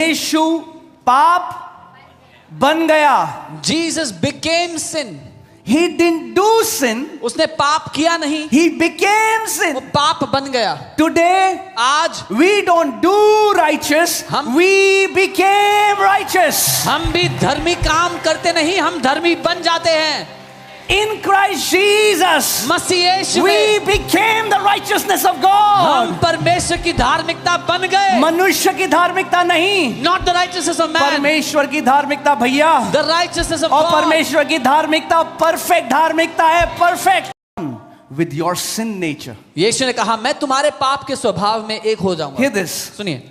यीशु पाप बन गया. Jesus became sin. He didn't do sin. उसने पाप किया नहीं, He became sin. वो पाप बन गया. Today, आज we don't do righteous. We became righteous. हम भी धर्मी काम करते नहीं, हम धर्मी बन जाते हैं. In Christ Jesus, Masih Yeshu we में became the righteousness of हम God. परमेश्वर की धार्मिकता बन गए. मनुष्य की धार्मिकता नहीं, Not the righteousness of man, परमेश्वर की धार्मिकता भैया. the righteousness of और God. परमेश्वर की धार्मिकता परफेक्ट धार्मिकता है. Perfect with your sin nature. यीशु ने कहा मैं तुम्हारे पाप के स्वभाव में एक हो जाऊंगा. Hear this. सुनिए,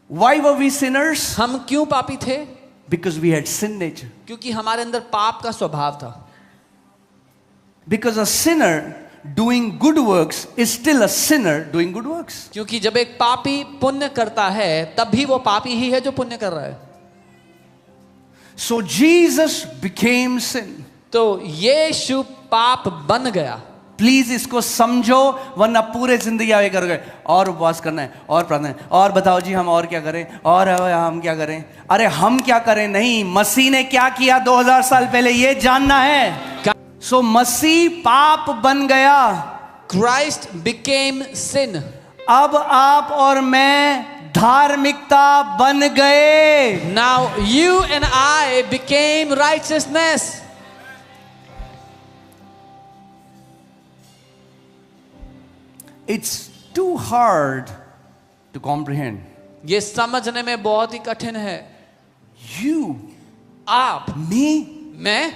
Why were we sinners? हम क्यों पापी थे? Because we had sin nature. क्योंकि हमारे अंदर पाप का स्वभाव था. Because a sinner doing good works is still a sinner doing good works. क्योंकि जब एक पापी पुण्य करता है तब भी वो पापी ही है जो पुण्य कर रहा है. So Jesus became sin. तो यीशु पाप बन गया. प्लीज इसको समझो, वरना पूरे जिंदगी आगे करोगे और उपवास करना है और प्रार्थना है और बताओ जी हम और क्या करें और हम क्या करें. अरे हम क्या करें नहीं, मसीह ने क्या किया 2000 साल पहले ये जानना है. सो मसीह पाप बन गया. Christ became sin. अब आप और मैं धार्मिकता बन गए. Now you and I became righteousness. It's too hard to comprehend. ये समझने में बहुत ही कठिन है. You, आप, me, मैं,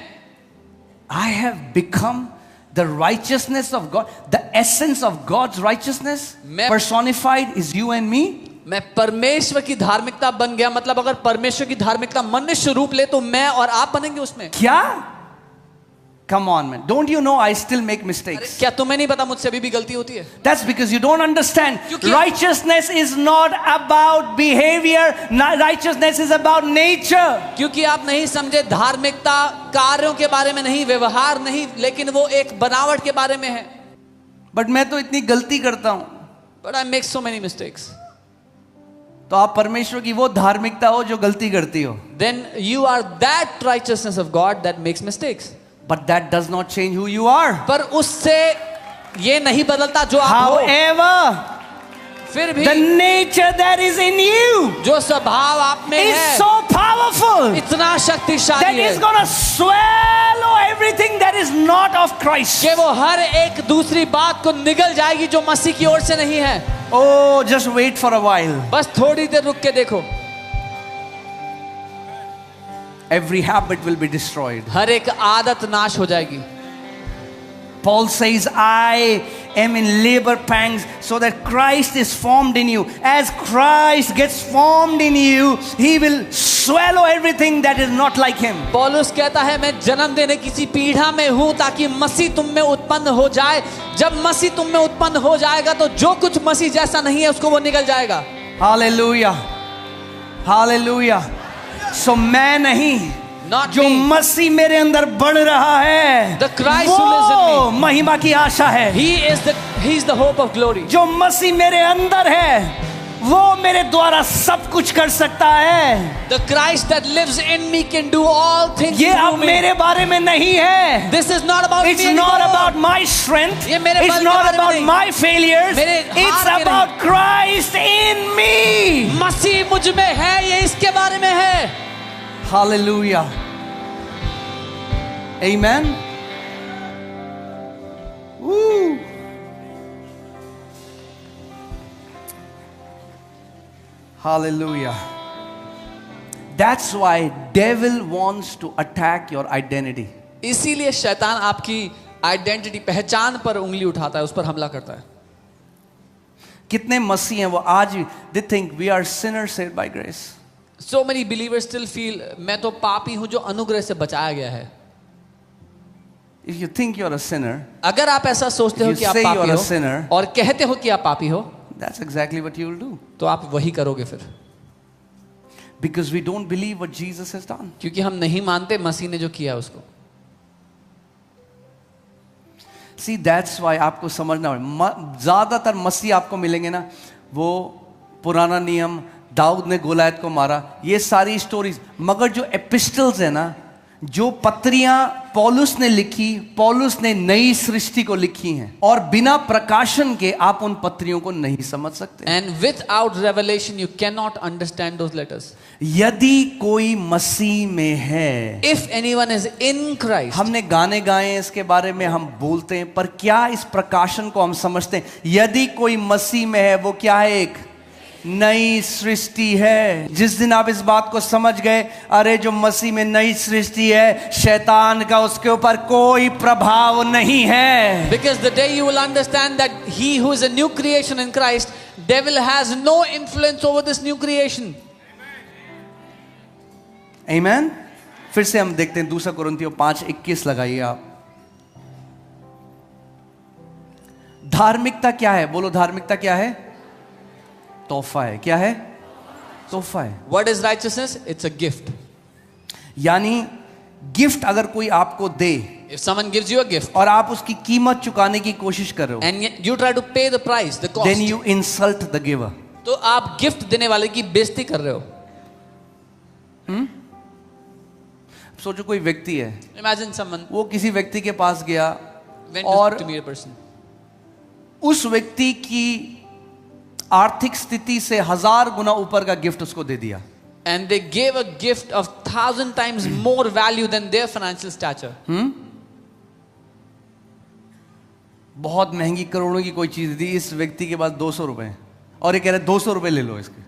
I have become the righteousness of God. The essence of God's righteousness personified is you and me. मैं परमेश्वर की धार्मिकता बन गया. मतलब अगर परमेश्वर की धार्मिकता मनुष्य रूप ले तो मैं और आप बनेंगे उसमें. क्या? Come on, man. Don't you know I still make mistakes? क्या तुम्हें नहीं पता मुझसे अभी भी गलती होती है? That's because you don't understand. क्योंकि Righteousness is not about behavior. Righteousness is about nature. क्योंकि आप नहीं समझे. धार्मिकता कार्यों के बारे में नहीं, व्यवहार नहीं, लेकिन वो एक बनावट के बारे में है. But मैं तो इतनी गलती करता हूं. But I make so many mistakes. तो आप परमेश्वर की वो धार्मिकता हो जो गलती करती हो. Then you are that righteousness of God that makes mistakes. But that does not change who you are. पर उससे ये नहीं बदलता जो आप हो. However, फिर भी the nature that is in you जो स्वभाव आप में is है so powerful इतना that शक्तिशाली है is going to swallow everything that is not of Christ. कि वो हर एक दूसरी बात को निगल जाएगी जो मसीह की ओर से नहीं है. Oh, just wait for a while. बस थोड़ी देर रुक के देखो. Every habit will be destroyed. हर एक आदत नाश हो जाएगी. Paul says, I am in labor pangs so that Christ is formed in you. As Christ gets formed in you, he will swallow everything that is not like him. पौलुस कहता है मैं जन्म देने किसी पीढ़ा में हूं ताकि मसीह तुम में उत्पन्न हो जाए. जब मसीह तुम में उत्पन्न हो जाएगा तो जो कुछ मसीह जैसा नहीं है उसको वो निकल जाएगा. Hallelujah. Hallelujah. So मैं नहीं, Not जो me. मसीह मेरे अंदर बढ़ रहा है The Christ who lives in वो महिमा की आशा है. He's the hope of glory. जो मसीह मेरे अंदर है वो मेरे द्वारा सब कुछ कर सकता है. The Christ that lives in me can do all things ये through अब me. मेरे बारे में नहीं है. This is not about It's me not anymore. about my strength. ये मेरे It's बल के not बारे में about नहीं. my failures. मेरे It's हार के about Christ in me. मसीह मुझ में है, ये इसके बारे में है. Hallelujah. Amen. Woo. Hallelujah. That's why devil wants to attack your identity. इसीलिए शैतान आपकी आइडेंटिटी, पहचान पर उंगली उठाता है, उस पर हमला करता है. कितने मसीह हैं वो आज they think we are sinners saved by grace. So many believers still feel मैं तो पापी हूं जो अनुग्रह से बचाया गया है. If you think you're a sinner, अगर आप ऐसा सोचते हो you कि आप say पापी you're a हो sinner, और कहते हो कि आप पापी हो, that's exactly what you will do. तो आप वही करोगे फिर. Because we don't believe what Jesus has done. क्योंकि हम नहीं मानते मसीह ने जो किया उसको. See, that's why आपको समझना है. ज़्यादातर मसीह आपको मिलेंगे ना, वो पुराना नियम, दाऊद ने गोलायत को मारा, ये सारी स्टोरीज। मगर जो एपिस्टल्स है ना, जो पत्रियां पौलुस ने लिखी, पौलुस ने नई सृष्टि को लिखी हैं, और बिना प्रकाशन के आप उन पत्रियों को नहीं समझ सकते। And without revelation, you cannot understand those letters. यदि कोई मसीह में है, If anyone is in Christ, हमने गाने गाए हैं इसके बारे में, हम बोलते हैं, पर क्या इस प्रकाशन को हम समझते हैं? यदि कोई मसीह में है, वो क्या है? एक नई सृष्टि है। जिस दिन आप इस बात को समझ गए, अरे जो मसीह में नई सृष्टि है, शैतान का उसके ऊपर कोई प्रभाव नहीं है। because the day you will understand that he who is a new creation in Christ, devil has no influence over this new creation. आमीन। फिर से हम देखते हैं 2 कुरिन्थियों 5:21 लगाइए आप। धार्मिकता क्या है? बोलो, धार्मिकता क्या है? तोहफा है। क्या है? तोहफा है। What is righteousness? It's a gift. यानी गिफ्ट अगर कोई आपको दे, If someone gives you a gift और आप उसकी कीमत चुकाने की कोशिश कर रहे हो, and you try to pay the price, the cost, then you insult the giver. तो आप गिफ्ट देने वाले की बेइज्जती कर रहे हो। सोचो कोई व्यक्ति है, Imagine someone वो किसी व्यक्ति के पास गया went और to meet a person. उस व्यक्ति की आर्थिक स्थिति से 1000 गुना ऊपर का गिफ्ट उसको दे दिया। And they gave a gift of 1,000 times more value than their financial stature. बहुत महंगी करोड़ों की कोई चीज दी, इस व्यक्ति के पास 200 रुपए हैं, और ये कह रहे 200 रुपए ले लो इसके।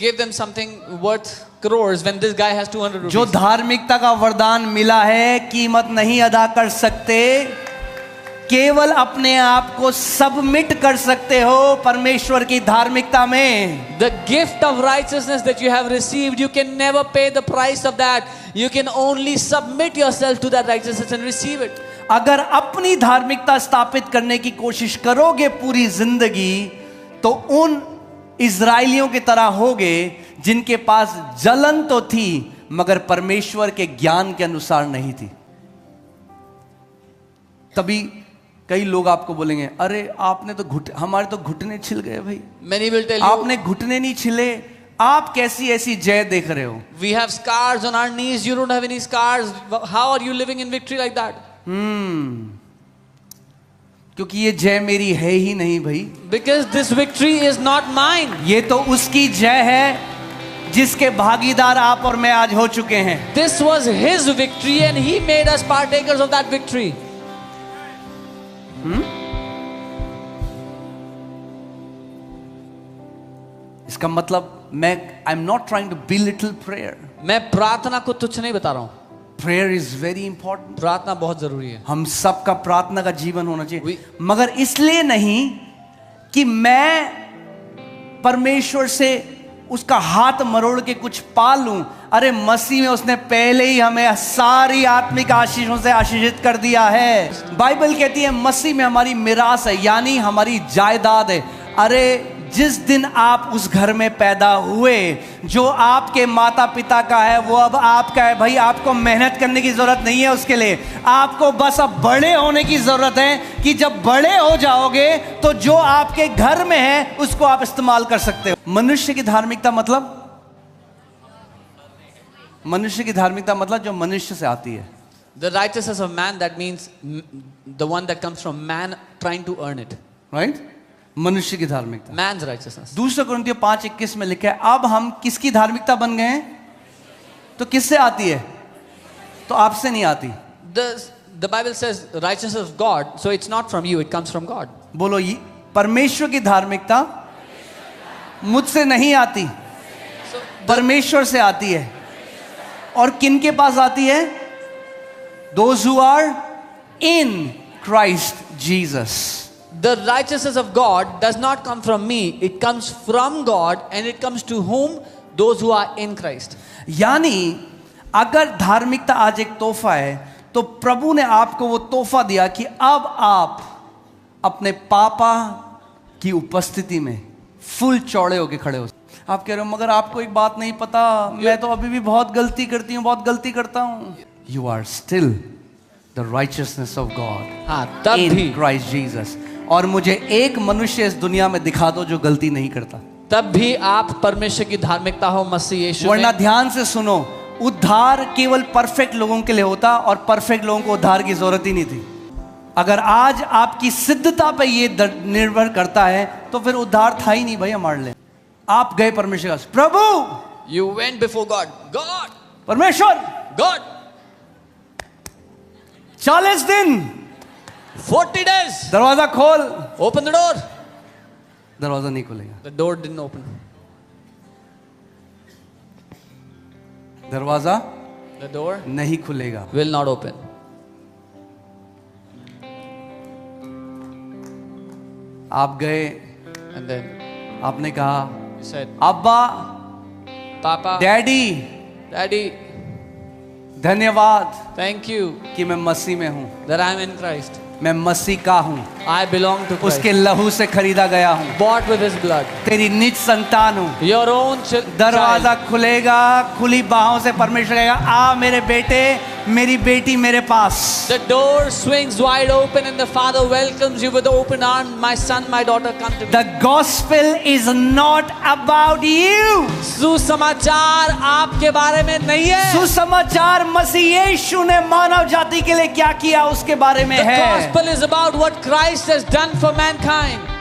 Gave them something worth crores when this guy has 200 rupees. जो धार्मिकता का वरदान मिला है, कीमत नहीं अदा कर सकते, केवल अपने आप को सबमिट कर सकते हो परमेश्वर की धार्मिकता में। The gift of righteousness that you have received, you can never pay the price of that. You can only submit yourself to that righteousness and receive it. अगर अपनी धार्मिकता स्थापित करने की कोशिश करोगे पूरी जिंदगी, तो उन इजराइलियों की तरह होगे जिनके पास जलन तो थी मगर परमेश्वर के ज्ञान के अनुसार नहीं थी। तभी कई लोग आपको बोलेंगे, अरे आपने तो हमारे तो घुटने छिल गए भाई। Many will tell you, आपने घुटने नहीं छिले, आप कैसी ऐसी जय देख रहे हो? we have scars on our knees, you don't have any scars. How are you living in victory like that? क्योंकि ये जय मेरी है ही नहीं भाई। Because this victory is not mine. ये तो उसकी जय है जिसके भागीदार आप और मैं आज हो चुके हैं। This was his victory and he made us partakers of that victory. इसका मतलब I am not trying to belittle prayer. मैं प्रार्थना को तुच्छ नहीं बता रहा हूं। Prayer is very important. प्रार्थना बहुत जरूरी है। हम सबका प्रार्थना का जीवन होना चाहिए, मगर इसलिए नहीं कि मैं परमेश्वर से उसका हाथ मरोड़ के कुछ पा लूं। अरे मसीह में उसने पहले ही हमें सारी आत्मिक आशीषों से आशीषित कर दिया है। बाइबल कहती है मसीह में हमारी मिरास है, यानी हमारी जायदाद है। अरे जिस दिन आप उस घर में पैदा हुए, जो आपके माता पिता का है वो अब आपका है भाई। आपको मेहनत करने की जरूरत नहीं है उसके लिए, आपको बस अब बड़े होने की जरूरत है कि जब बड़े हो जाओगे तो जो आपके घर में है उसको आप इस्तेमाल कर सकते हो। मनुष्य की धार्मिकता मतलब, मनुष्य की धार्मिकता मतलब जो मनुष्य से आती है। The righteousness of man, that means the one that comes from man trying to earn it. Right? मनुष्य की धार्मिकता, Man's righteousness. 2 कुरिन्थियों 5:21 में लिखा है, अब हम किसकी धार्मिकता बन गए हैं? तो किससे आती है? तो आपसे नहीं आती। The Bible says righteousness of God, so it's not from you, it comes from God. बोलो, ये परमेश्वर की धार्मिकता मुझसे नहीं आती, परमेश्वर से आती है। और किन के पास आती है? Those who are in Christ Jesus. The righteousness of God does not come from me, it comes from God, and it comes to whom? Those who are in Christ. यानी अगर धार्मिकता आज एक तोहफा है, तो प्रभु ने आपको वो तोहफा दिया कि अब आप अपने पापा की उपस्थिति में फुल चौड़े होके खड़े हो। आप कह रहे हो मगर आपको एक बात नहीं पता, मैं तो अभी भी बहुत गलती करती हूँ, बहुत गलती करता हूँ। You are still the righteousness of God. हाँ, तब in भी Christ Jesus. और मुझे एक मनुष्य इस दुनिया में दिखा दो जो गलती नहीं करता। तब भी आप परमेश्वर की धार्मिकता हो मसीह यीशु वरना में। ध्यान से सुनो, उद्धार केवल परफेक्ट लोगों के लिए होता और परफेक्ट लोगों को उद्धार की जरूरत ही नहीं थी। अगर आज आपकी सिद्धता पे ये निर्भर करता है तो फिर उद्धार था ही नहीं भाई हमारे लिए। आप गए परमेश्वर के पास, प्रभु, You went before God. God, परमेश्वर, God, 40 दिन 40 days. दरवाजा खोल, Open the door. दरवाजा नहीं खुलेगा। The door didn't open. दरवाजा The door नहीं खुलेगा। will not open. आप गए, And then आपने कहा, he said, अब्बा, Papa, डैडी, Daddy, धन्यवाद thank you कि मैं मसीह में हूं, that I am in Christ. मैं मसीह का हूं, I belong to Christ. उसके लहू से खरीदा गया हूं, Bought with His blood. तेरी निज संतान हूं। Your own दरवाजा child. खुलेगा, खुली बाहों से परमेश्वर कहेगा, आ मेरे बेटे, मेरी बेटी मेरे पास। The door swings wide open and the Father welcomes you with open arms. My son, my daughter, come to me. The gospel is not about you. सुसमाचार आपके बारे में नहीं है। सुसमाचार मसीह यीशु ने मानव जाति के लिए क्या किया उसके बारे में The है। gospel is about what Christ has done for mankind.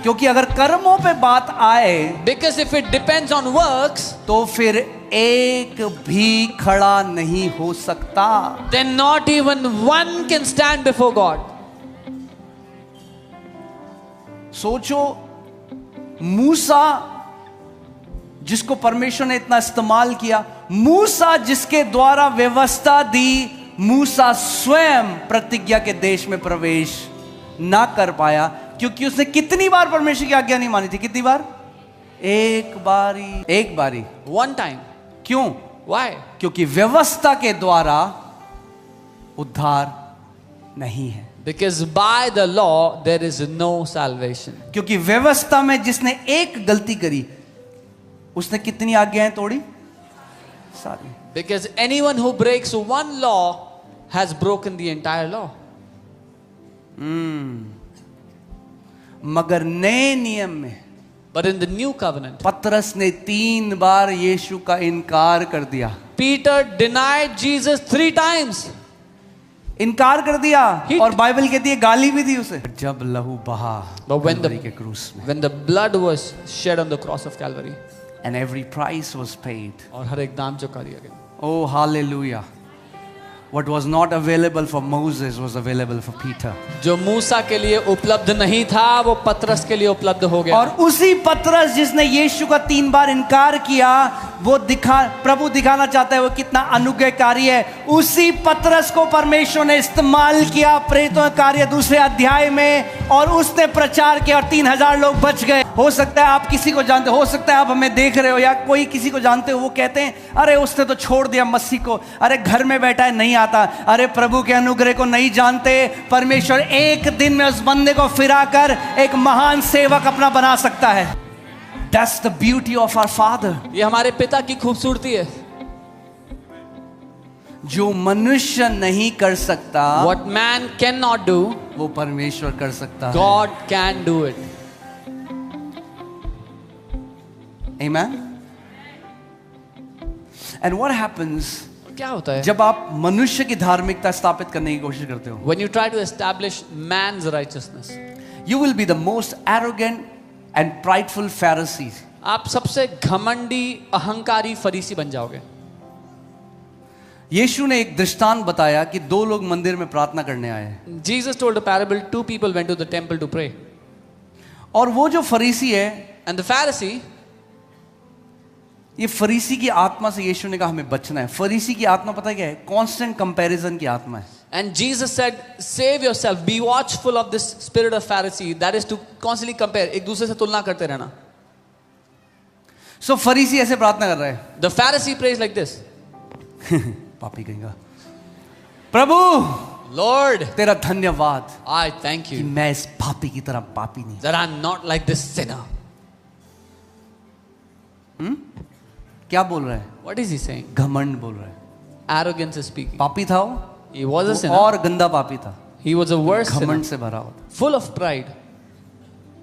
क्योंकि अगर कर्मों पे बात आए Because if it depends on works, तो फिर एक भी खड़ा नहीं हो सकता। then not even one can stand before God. सोचो, मूसा जिसको परमेश्वर ने इतना इस्तेमाल किया, मूसा जिसके द्वारा व्यवस्था दी, मूसा स्वयं प्रतिज्ञा के देश में प्रवेश ना कर पाया क्योंकि उसने कितनी बार परमेश्वर की आज्ञा नहीं मानी थी। कितनी बार? एक बारी। One time. क्यों? Why? क्योंकि व्यवस्था के द्वारा उद्धार नहीं है। Because by the law there is no salvation. क्योंकि व्यवस्था में जिसने एक गलती करी उसने कितनी आज्ञाएं तोड़ी? सारी। Because anyone who breaks one law has broken the entire law. मगर नए नियम में But in the new covenant, पतरस ने 3 बार यीशु का इनकार कर दिया। Peter denied Jesus 3 times. इनकार कर दिया He- और बाइबल कहती है गाली भी दी उसे। जब लहू बहा But when कलवरी के क्रूस में, when the blood was shed on the cross of Calvary, and every price was paid. और हर एक दाम चुका दिया गया. Oh hallelujah. What was not available for Moses was available for Peter. जो मूसा के लिए उपलब्ध नहीं था वो पतरस के लिए उपलब्ध हो गया. और उसी पतरस जिसने यीशु का 3 बार इनकार किया, वो प्रभु दिखाना चाहता है वो कितना अनुग्रहकारी है। उसी पतरस को परमेश्वर ने इस्तेमाल किया प्रेरितों का कार्य 2 अध्याय में, और उसने प्रचार किया और 3000 लोग बच गए। हो सकता है आप किसी को जानते हो सकता है आप हमें देख रहे हो या कोई किसी को जानते हो, वो कहते हैं अरे उसने तो छोड़ दिया मसीह को, अरे घर में बैठा है नहीं आता, अरे प्रभु के अनुग्रह को नहीं जानते। परमेश्वर एक दिन में उस बंदे को फिराकर एक महान सेवक अपना बना सकता है। That's the beauty of our Father. ये हमारे पिता की खूबसूरती है. जो मनुष्य नहीं कर सकता What man cannot do, वो परमेश्वर कर सकता है। God can do it. Amen. And what happens क्या होता है जब आप मनुष्य की धार्मिकता स्थापित करने की कोशिश करते हो? when you try to establish man's righteousness? You will be the most arrogant and prideful Pharisee. आप सबसे घमंडी अहंकारी फरीसी बन जाओगे. यीशु ने एक दृष्टांत बताया कि 2 लोग मंदिर में प्रार्थना करने आए, Jesus told a parable. 2 people went to the temple to pray. और वो जो फरीसी है, And the Pharisee, ये फरीसी की आत्मा से यीशु ने कहा हमें बचना है। फरीसी की आत्मा पता है क्या है? कांस्टेंट कंपैरिजन की आत्मा है। and Jesus said, save yourself, be watchful of this spirit of Pharisee, that is to constantly compare, एक दूसरे से तुलना करते रहना. सो फरीसी ऐसे प्रार्थना कर रहा है, The Pharisee prays like this. पापी कहेगा, प्रभु Lord, तेरा धन्यवाद I thank कि you मैं इस पापी की तरह पापी नहीं। that I'm not like this sinner. क्या बोल रहा है? What is he saying? घमंड बोल रहा है। Arrogance is speaking. पापी था वो, He was a sinner. और गंदा पापी था, He was a worse sinner, घमंड से भरा हुआ था। full of pride.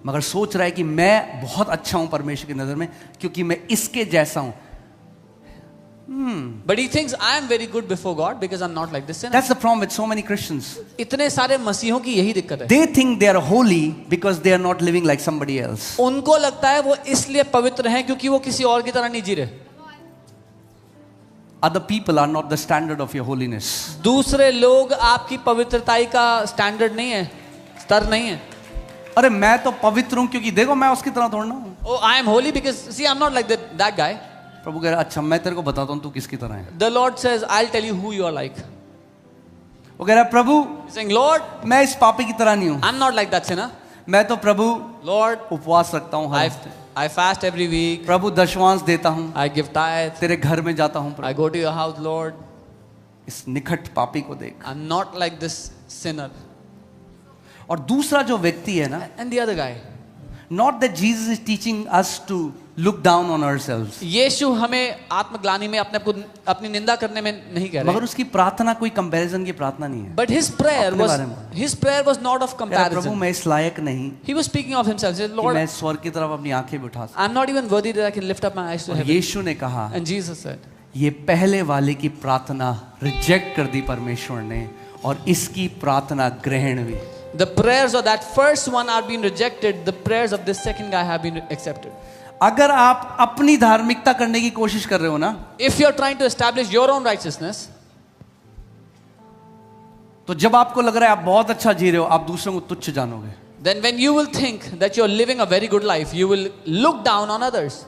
मगर सोच रहा है कि मैं बहुत अच्छा हूं परमेश्वर की नजर में क्योंकि मैं इसके जैसा हूं. But he thinks I am very good before God because I'm not like this sinner. That's the problem with so many Christians. इतने सारे मसीहों की यही दिक्कत है. They think they are holy because they are not living like somebody else. उनको लगता है वो इसलिए पवित्र हैं क्योंकि वो किसी और की तरह नहीं जी रहे. Other people are not the standard of your holiness. दूसरे लोग आपकी पवित्रताई का स्टैंडर्ड नहीं है, स्तर नहीं है. अरे मैं तो पवित्र हूं क्योंकि देखो मैं उसकी तरह थोड़ा हूं. Oh, I am holy because see I'm not like that guy. प्रभु कह रहा अच्छा मैं तेरे को बताता हूं तू किसकी तरह है. The Lord says I'll tell you who you are like. वो कह रहा प्रभु He's saying Lord, मैं इस पापी की तरह नहीं हूं. I'm not like that sinner. मैं तो प्रभु Lord, उपवास रखता हूं हर हफ्ते. I fast every week. प्रभु दशवांश देता हूं. I give tithe. तेरे घर में जाता हूं. I go to your house, Lord. इस निकट पापी को देख. I'm not like this sinner. और दूसरा जो व्यक्ति है ना, And the other guy. not that Jesus is teaching us to look down on ourselves. यीशु हमें आत्मग्लानि में अपने को अपनी निंदा करने में नहीं कह रहे. मगर उसकी प्रार्थना कोई कंपैरिजन की प्रार्थना नहीं है. But his prayer was not of कह रहा, प्रभु comparison. मैं इस लायक नहीं He was speaking of himself. He said, कि Lord, मैं स्वर्ग की तरफ अपनी आंखें भी उठा सकूं. I'm not even worthy that I can lift up my eyes to और heaven. यीशु ने कहा And Jesus said, ये पहले वाले की प्रार्थना रिजेक्ट कर दी परमेश्वर ने और इसकी प्रार्थना ग्रहण हुई. the prayers of that first one are being rejected. The prayers of this second guy have been accepted. अगर आप अपनी धार्मिकता करने की कोशिश कर रहे हो ना, If you're trying to establish your own righteousness, तो जब आपको लग रहा है आप बहुत अच्छा जी रहे हो, आप दूसरों को तुच्छ जानोगे. then when you will think that you're living a very good life, you will look down on others.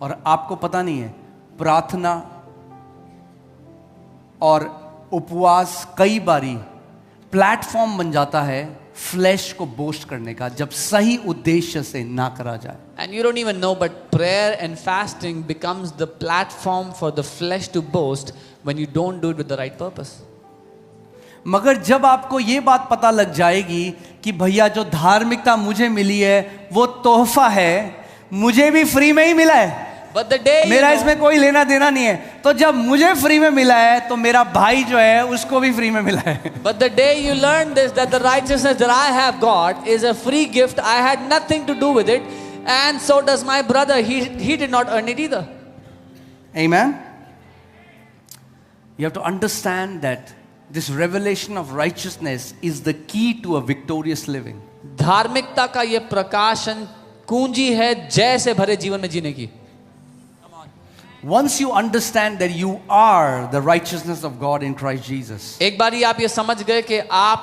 और आपको पता नहीं है प्रार्थना और उपवास कई बारी प्लेटफॉर्म बन जाता है फ्लैश को बोस्ट करने का जब सही उद्देश्य से ना करा जाए. And you don't even know, but prayer and fasting becomes the platform for the flesh to boast when you don't do it with the right purpose. मगर जब आपको ये बात पता लग जाएगी कि भैया जो धार्मिकता मुझे मिली है वो तोहफा है, मुझे भी फ्री में ही मिला है, But the day you मेरा know, इसमें कोई लेना देना नहीं है, तो जब मुझे फ्री में मिला है तो मेरा भाई जो है उसको भी फ्री में मिला है. but the day you learn this, that the righteousness that I have got is a free gift, I had nothing to do with it, and so does my brother. He did not earn it either. Amen. You have to understand that this revelation of righteousness is the key to a victorious living. धार्मिकता का ये प्रकाशन कुंजी है जय से भरे जीवन में जीने की. Once you understand that you are the righteousness of God in Christ Jesus. एक बारी आप ये समझ गए कि आप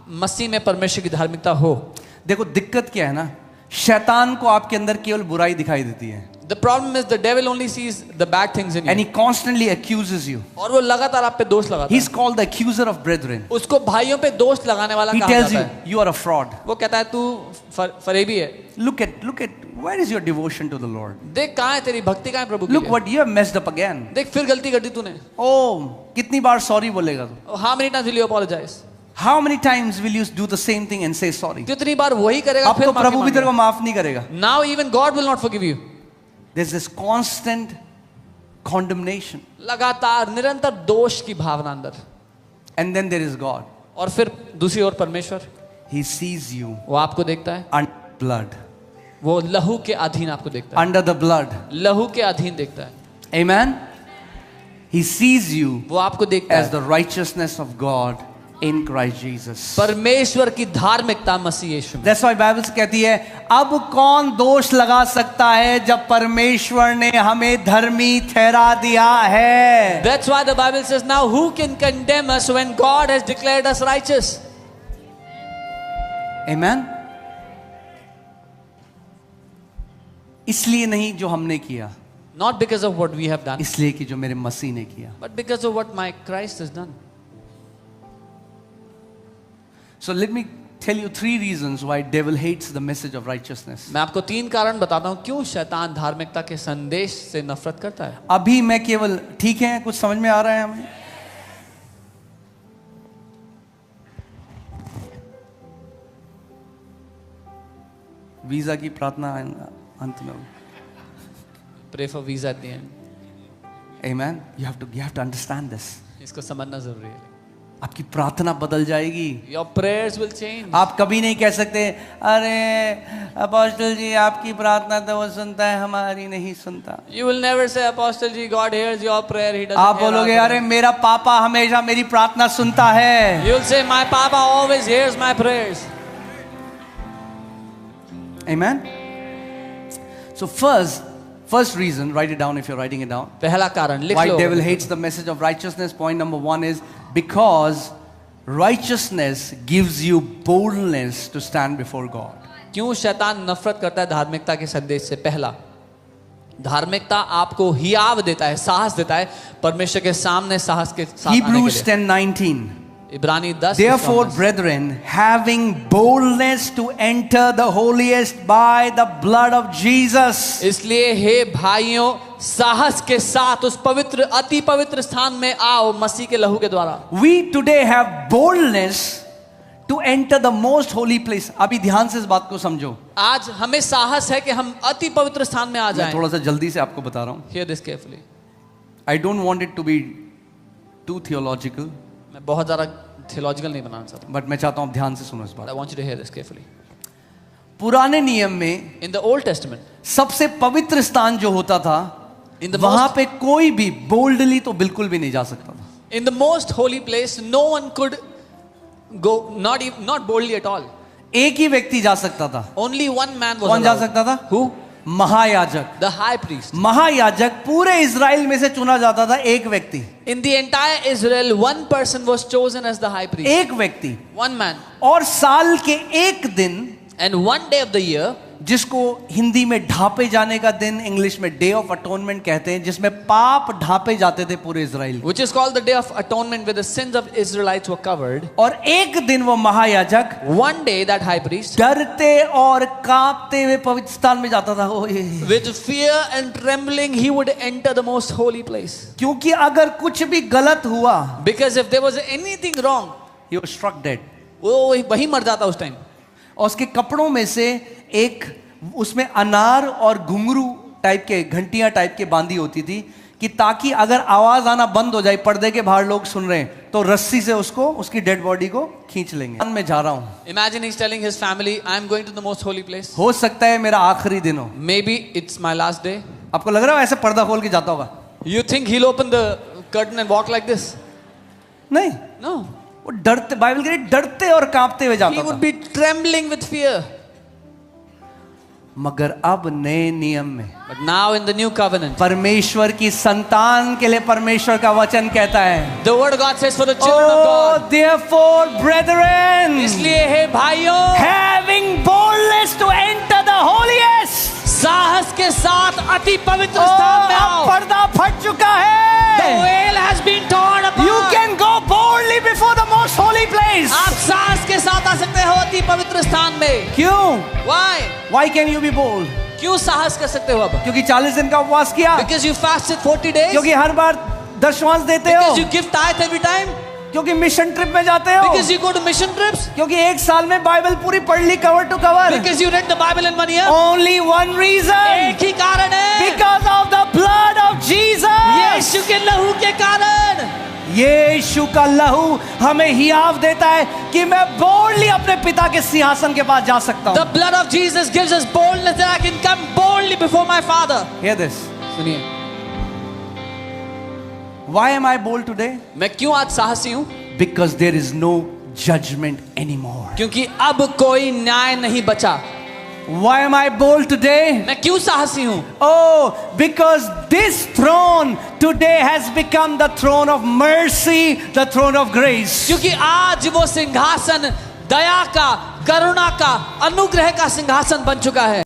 मसीह में परमेश्वर की धार्मिकता हो. देखो दिक्कत क्या है ना, शैतान को आपके अंदर केवल बुराई दिखाई देती है. The problem is the devil only sees the bad things in you. And he constantly accuses you. और वो लगातार आप पे दोष लगाता He's है. called the accuser of brethren. उसको भाइयों पे दोष लगाने वाला He कहा tells जाता you है. you are a fraud. वो कहता है तू फरेबी है. Look at where is your devotion to the Lord? देख कहाँ है तेरी भक्ति, कहाँ है प्रभु की. Look what you have messed up again. देख फिर गलती कर दी तूने. Oh, कितनी बार sorry बोलेगा तू? How many times will you apologize? How many times will you do the same thing and say sorry? कितनी बार वही करेगा अब फिर तो माफी प्रभु भी तेरे को मांगेगा. माफ नहीं करेगा. Now even God will not forgive you. There's this constant condemnation. लगातार निरंतर दोष की भावना अंदर. And then there is God. और फिर दूसरी ओर परमेश्वर, He sees you वो आपको देखता है. under blood. वो लहू के अधीन आपको देखता है. Under the blood. लहू के अधीन देखता है. Amen? He sees you वो आपको देखता as है. the righteousness of God in Christ Jesus. परमेश्वर की धार्मिकता मसीह यीशु में. That's why Bible कहती है अब कौन दोष लगा सकता है जब परमेश्वर ने हमें धर्मी ठहरा दिया है. That's why the Bible says, now who can condemn us when God has declared us righteous? Amen? इसलिए नहीं जो हमने किया, Not because of what we have done, इसलिए कि जो मेरे मसीह ने किया. but because of what my Christ has done. So let me tell you 3 reasons why devil hates the message of righteousness. मैं आपको 3 कारण बताता हूं क्यों शैतान धार्मिकता के संदेश से नफरत करता है. अभी मैं केवल, ठीक है, कुछ समझ में आ रहा है हमें? वीजा की प्रार्थना अंत में. Pray for visa at the end. Amen. You have to understand this. इसको समझना जरूरी है. आपकी प्रार्थना बदल जाएगी. Your prayers will change. आप कभी नहीं कह सकते अरे अपोस्टल जी आपकी प्रार्थना तो वो सुनता है हमारी नहीं सुनता. You will never say, Apostle ji, God hears your prayer. He doesn't आप hear our बोलोगे prayer. अरे मेरा पापा हमेशा मेरी प्रार्थना सुनता है. You will say, my Papa always hears my prayers. Amen. So first reason, write it down if you're writing it down. पहला कारण लिख Why low. devil hates the message of righteousness. Point number 1 is because righteousness gives you boldness to stand before God. क्यों शैतान नफरत करता है धार्मिकता के संदेश से? पहला, धार्मिकता आपको हियाव देता है, साहस देता है परमेश्वर के सामने साहस के साथ आने Hebrews के लिए. 10:19. इब्रानी 10. Therefore, brethren, having boldness to enter the holiest by the blood of Jesus. इसलिए हे भाइयों, साहस के साथ उस पवित्र अति पवित्र स्थान में आओ मसीह के लहू के द्वारा. We today have boldness to enter the most holy place. अभी ध्यान से इस बात को समझो. आज हमें साहस है कि हम अति पवित्र स्थान में आ मैं जाएं. थोड़ा सा जल्दी से आपको बता रहा हूँ. Hear this carefully. I don't want it to be too theological, मैं बहुत ज़्यादा थियोलॉजिकल नहीं बनाना चाहता, but मैं चाहता हूँ आप ध्यान से सुनो इस but बात. I want you to hear this carefully. पुराने नियम में In the Old Testament, सबसे पवित्र स्थान जो होता था, in the वहां most पे कोई भी बोल्डली तो बिल्कुल भी नहीं जा सकता था. in the most holy place, no one could go, not boldly at all. एक ही व्यक्ति जा सकता था. Only one man was कौन जा allowed. सकता था? Who? महायाजक. The high priest. महायाजक पूरे इजराइल में से चुना जाता था. एक व्यक्ति, In the entire Israel, one person was chosen as the high priest. एक व्यक्ति. One man. और साल के एक दिन, And one day of the year, जिसको हिंदी में ढापे जाने का दिन, इंग्लिश में डे ऑफ अटोनमेंट कहते हैं, जिसमें पाप ढापे जाते थे पूरे Israel. which is called the day of atonement, where the sins of Israelites were covered. और एक दिन वो महायाजक One day that high priest, डरते और कांपते हुए पवित्र स्थान में जाता था. with fear and trembling, he would enter the most holy place. क्योंकि अगर कुछ भी गलत हुआ, Because if there was anything wrong, he was struck dead. वो वही मर जाता उस टाइम. और उसके कपड़ों में से एक, उसमें अनार और घुंघरू टाइप के, घंटियां टाइप के बांधी होती थी, कि ताकि अगर आवाज आना बंद हो जाए, पर्दे के बाहर लोग सुन रहे हैं, तो रस्सी से उसको, उसकी डेड बॉडी को खींच लेंगे. मैं जा रहा हूं. Imagine he's telling his family, I am going to the most holy place. हो सकता है मेरा आखिरी दिन हो. Maybe it's my last day. आपको लग रहा है ऐसे पर्दा खोल के जाता होगा? You think he'll open the curtain and walk like this? नहीं, No. वो डरते, बाइबल कह रही डरते और कांपते हुए He जाता would था. be trembling with fear. मगर अब नए नियम में But now in the new covenant, परमेश्वर की संतान के लिए परमेश्वर का वचन कहता है, the word of God says for the children of Oh, God. therefore, brethren, इसलिए हे भाइयों, having boldness to enter the holiest. साहस के साथ अति पवित्र Oh, स्थान में अब आओ. पर्दा फट चुका The है. veil has been torn apart. You can go boldly before the most holy place. आप साहस के साथ आ सकते हो अति पवित्र स्थान में. क्यों? Why? Why can you be bold? क्यों साहस कर सकते हो अब? क्योंकि 40 दिन का उपवास किया. Because you fasted 40 days. क्योंकि हर बार दशवांश देते हो. Because you give tithe every time. क्योंकि मिशन ट्रिप में जाते हो. Because you go to mission trips. क्योंकि एक साल में बाइबल पूरी पढ़ ली cover to cover. Because you read the Bible in 1 year. Only one reason. एक ही कारण है. Because of the blood of Jesus. यीशु के लहू के कारण. यीशु का लहू हमें हियाव देता है कि मैं बोल्डली अपने पिता के सिंहासन के पास जा सकता The हूं. blood of Jesus gives us boldness that I can come boldly before my Father. Hear this. सुनिए, Why am I bold today? मैं क्यों आज साहसी हूँ? Because there is no judgment anymore. क्योंकि अब कोई न्याय नहीं बचा. Why am I bold today? मैं क्यों साहसी हूँ? Oh, because this throne today has become the throne of mercy, the throne of grace. क्योंकि आज वो सिंहासन दया का, करुणा का, अनुग्रह का सिंहासन बन चुका है.